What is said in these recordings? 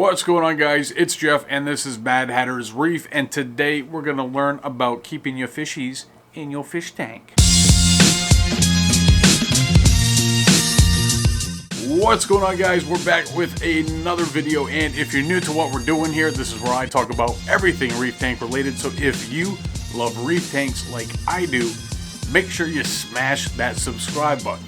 What's going on, guys? It's Jeff and this is Mad Hatter's Reef, and today we're going to learn about keeping your fishies in your fish tank. What's going on, guys? We're back with another video, and if you're new to what we're doing here, this is where I talk about everything reef tank related. So if you love reef tanks like I do, make sure you smash that subscribe button.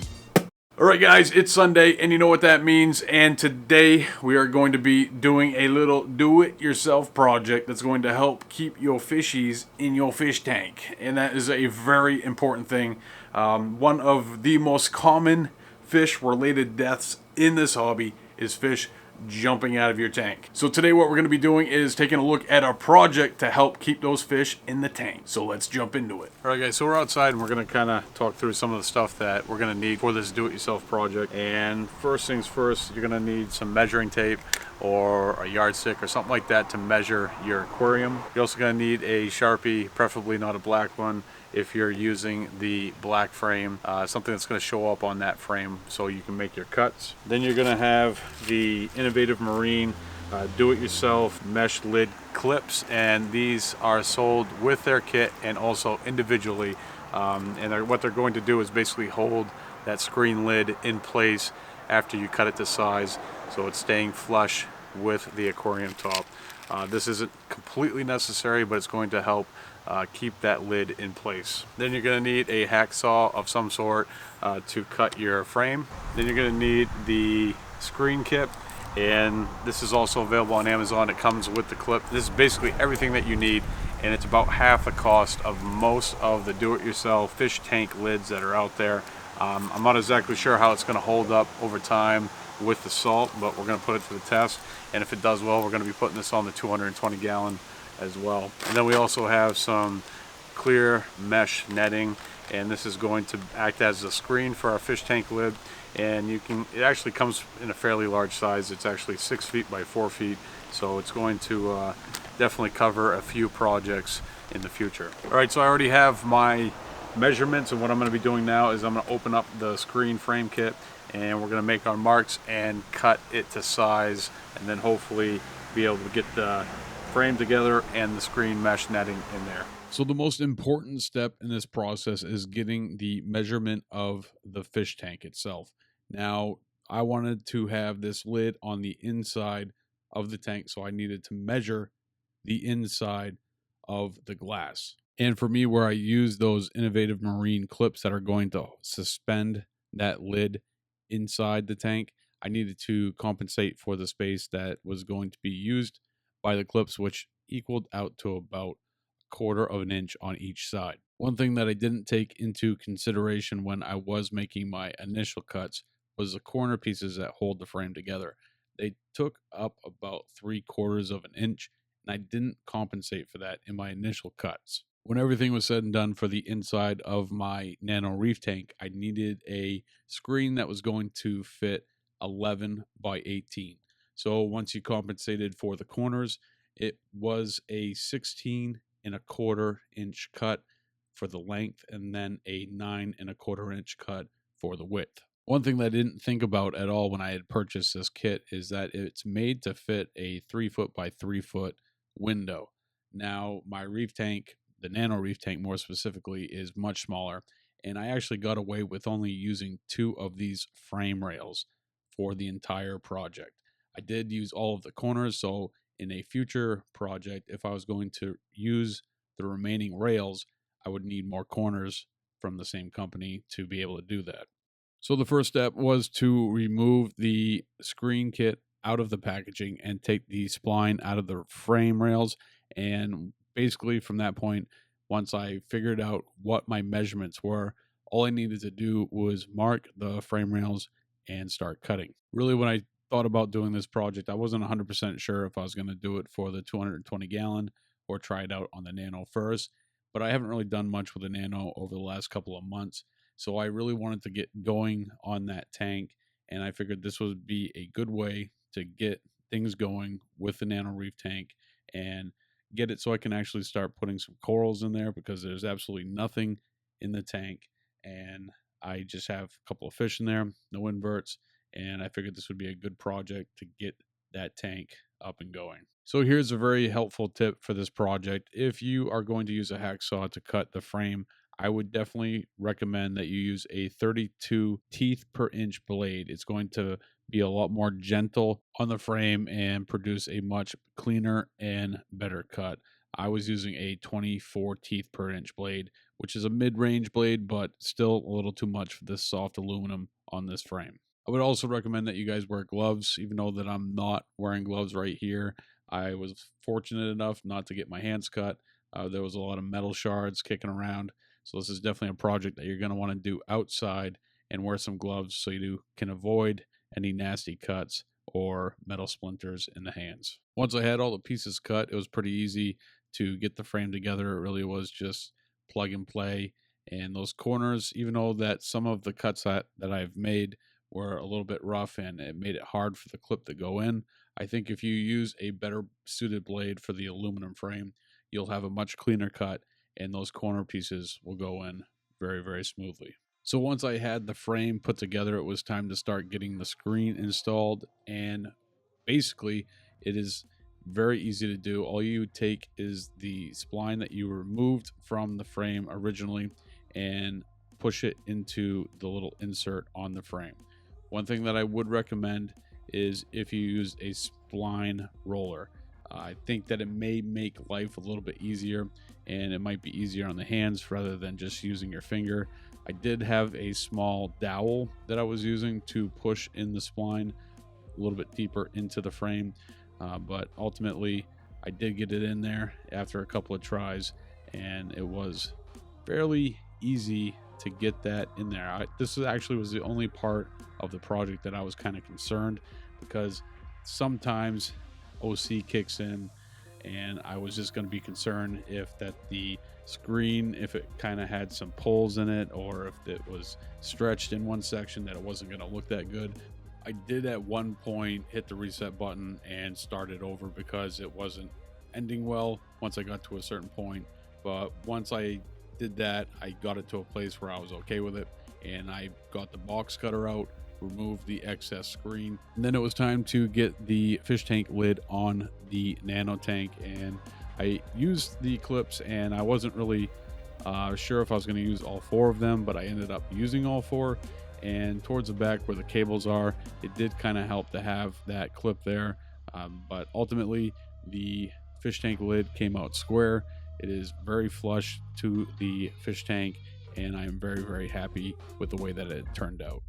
Alright guys, it's Sunday and you know what that means, and today we are going to be doing a little do-it-yourself project that's going to help keep your fishies in your fish tank, and that is a very important thing. One of the most common fish-related deaths in this hobby is fish jumping out of your tank. So today what we're going to be doing is taking a look at a project to help keep those fish in the tank. So let's jump into it. Alright guys, so we're outside and we're going to kind of talk through some of the stuff that we're going to need for this do-it-yourself project. And first things first, you're going to need some measuring tape or a yardstick or something like that to measure your aquarium. You're also going to need a Sharpie, preferably not a black one, if you're using the black frame, something that's going to show up on that frame so you can make your cuts. Then you're going to have the Innovative Marine do-it-yourself mesh lid clips, and these are sold with their kit and also individually, and what they're going to do is basically hold that screen lid in place after you cut it to size, so it's staying flush with the aquarium top. This isn't completely necessary, but it's going to help keep that lid in place. Then you're going to need a hacksaw of some sort to cut your frame. Then you're going to need the screen kit, and this is also available on Amazon. It comes with the clip. This is basically everything that you need, and it's about half the cost of most of the do-it-yourself fish tank lids that are out there. I'm not exactly sure how it's going to hold up over time with the salt, but we're going to put it to the test, and if it does well, we're going to be putting this on the 220 gallon as well. And then we also have some clear mesh netting, and this is going to act as a screen for our fish tank lid, and it actually comes in a fairly large size. It's actually 6 feet by 4 feet, so it's going to definitely cover a few projects in the future. Alright, so I already have my measurements, and what I'm going to be doing now is I'm going to open up the screen frame kit, and we're going to make our marks and cut it to size, and then hopefully be able to get the frame together and the screen mesh netting in there. So the most important step in this process is getting the measurement of the fish tank itself. Now, I wanted to have this lid on the inside of the tank, so I needed to measure the inside of the glass. And for me, where I use those Innovative Marine clips that are going to suspend that lid inside the tank, I needed to compensate for the space that was going to be used by the clips, which equaled out to about 1/4 of an inch on each side. One thing that I didn't take into consideration when I was making my initial cuts was the corner pieces that hold the frame together. They took up about 3/4 of an inch, and I didn't compensate for that in my initial cuts. When everything was said and done for the inside of my nano reef tank, I needed a screen that was going to fit 11 by 18. So once you compensated for the corners, it was a 16 1/4 inch cut for the length, and then a 9 1/4 inch cut for the width. One thing that I didn't think about at all when I had purchased this kit is that it's made to fit a 3 foot by 3 foot window. Now, my reef tank, the nano reef tank more specifically, is much smaller, and I actually got away with only using 2 of these frame rails for the entire project. I did use all of the corners, so in a future project, if I was going to use the remaining rails, I would need more corners from the same company to be able to do that. So the first step was to remove the screen kit out of the packaging and take the spline out of the frame rails, and basically from that point, once I figured out what my measurements were, all I needed to do was mark the frame rails and start cutting. Really, when I thought about doing this project, I wasn't 100% sure if I was going to do it for the 220 gallon or try it out on the nano first, but I haven't really done much with the nano over the last couple of months, so I really wanted to get going on that tank, and I figured this would be a good way to get things going with the nano reef tank and get it so I can actually start putting some corals in there, because there's absolutely nothing in the tank, and I just have a couple of fish in there, no inverts, and I figured this would be a good project to get that tank up and going. So here's a very helpful tip for this project. If you are going to use a hacksaw to cut the frame, I would definitely recommend that you use a 32 teeth per inch blade. It's going to be a lot more gentle on the frame and produce a much cleaner and better cut. I was using a 24 teeth per inch blade, which is a mid-range blade, but still a little too much for this soft aluminum on this frame. I would also recommend that you guys wear gloves, even though that I'm not wearing gloves right here. I was fortunate enough not to get my hands cut. There was a lot of metal shards kicking around. So this is definitely a project that you're going to want to do outside and wear some gloves so you can avoid any nasty cuts or metal splinters in the hands. Once I had all the pieces cut, it was pretty easy to get the frame together. It really was just plug and play. And those corners, even though that some of the cuts that I've made were a little bit rough and it made it hard for the clip to go in, I think if you use a better suited blade for the aluminum frame, you'll have a much cleaner cut and those corner pieces will go in very, very smoothly. So once I had the frame put together, it was time to start getting the screen installed, and basically it is very easy to do. All you take is the spline that you removed from the frame originally and push it into the little insert on the frame. One thing that I would recommend is if you use a spline roller. I think that it may make life a little bit easier, and it might be easier on the hands rather than just using your finger. I did have a small dowel that I was using to push in the spline a little bit deeper into the frame, but ultimately I did get it in there after a couple of tries, and it was fairly easy to get that in there. This actually was the only part of the project that I was kind of concerned, because sometimes OC kicks in, and I was just going to be concerned if that the screen, if it kind of had some pulls in it, or if it was stretched in one section, that it wasn't going to look that good. I did at one point hit the reset button and start it over because it wasn't ending well once I got to a certain point. But once I did that, I got it to a place where I was okay with it, and I got the box cutter out, removed the excess screen, and then it was time to get the fish tank lid on the nano tank. And I used the clips, and I wasn't really sure if I was going to use all four of them, but I ended up using all four. And towards the back where the cables are, it did kind of help to have that clip there, but ultimately the fish tank lid came out square. It is very flush to the fish tank, and I am very, very happy with the way that it turned out.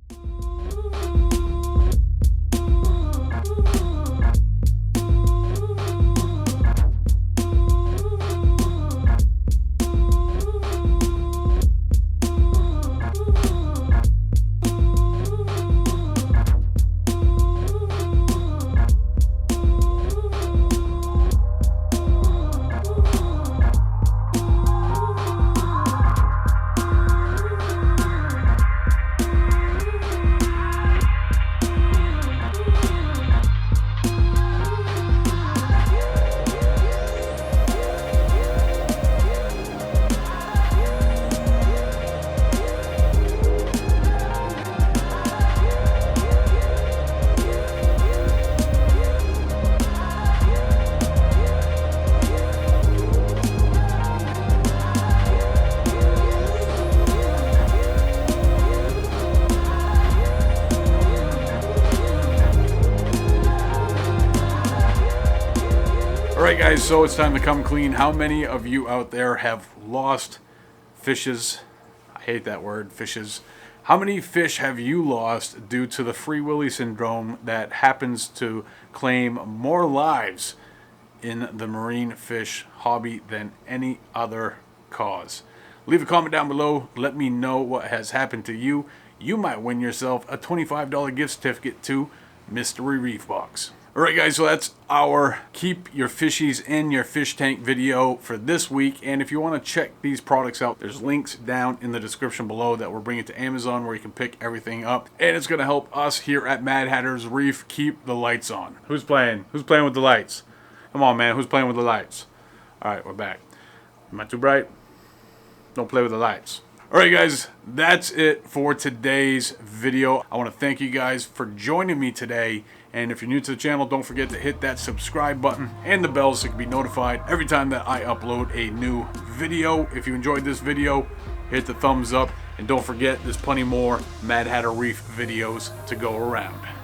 Alright guys, so it's time to come clean. How many of you out there have lost fishes? I hate that word, fishes. How many fish have you lost due to the Free Willy syndrome that happens to claim more lives in the marine fish hobby than any other cause? Leave a comment down below. Let me know what has happened to you. You might win yourself a $25 gift certificate to Mystery Reef Box. Alright guys, so that's our keep your fishies in your fish tank video for this week. And if you want to check these products out, there's links down in the description below that we're bringing to Amazon, where you can pick everything up. And it's going to help us here at Mad Hatter's Reef keep the lights on. Who's playing? Who's playing with the lights? Come on, man. Who's playing with the lights? Alright, we're back. Am I too bright? Don't play with the lights. Alright guys, that's it for today's video. I want to thank you guys for joining me today And if you're new to the channel, don't forget to hit that subscribe button and the bell so you can be notified every time that I upload a new video. If you enjoyed this video, hit the thumbs up. And don't forget, there's plenty more Mad Hatter Reef videos to go around.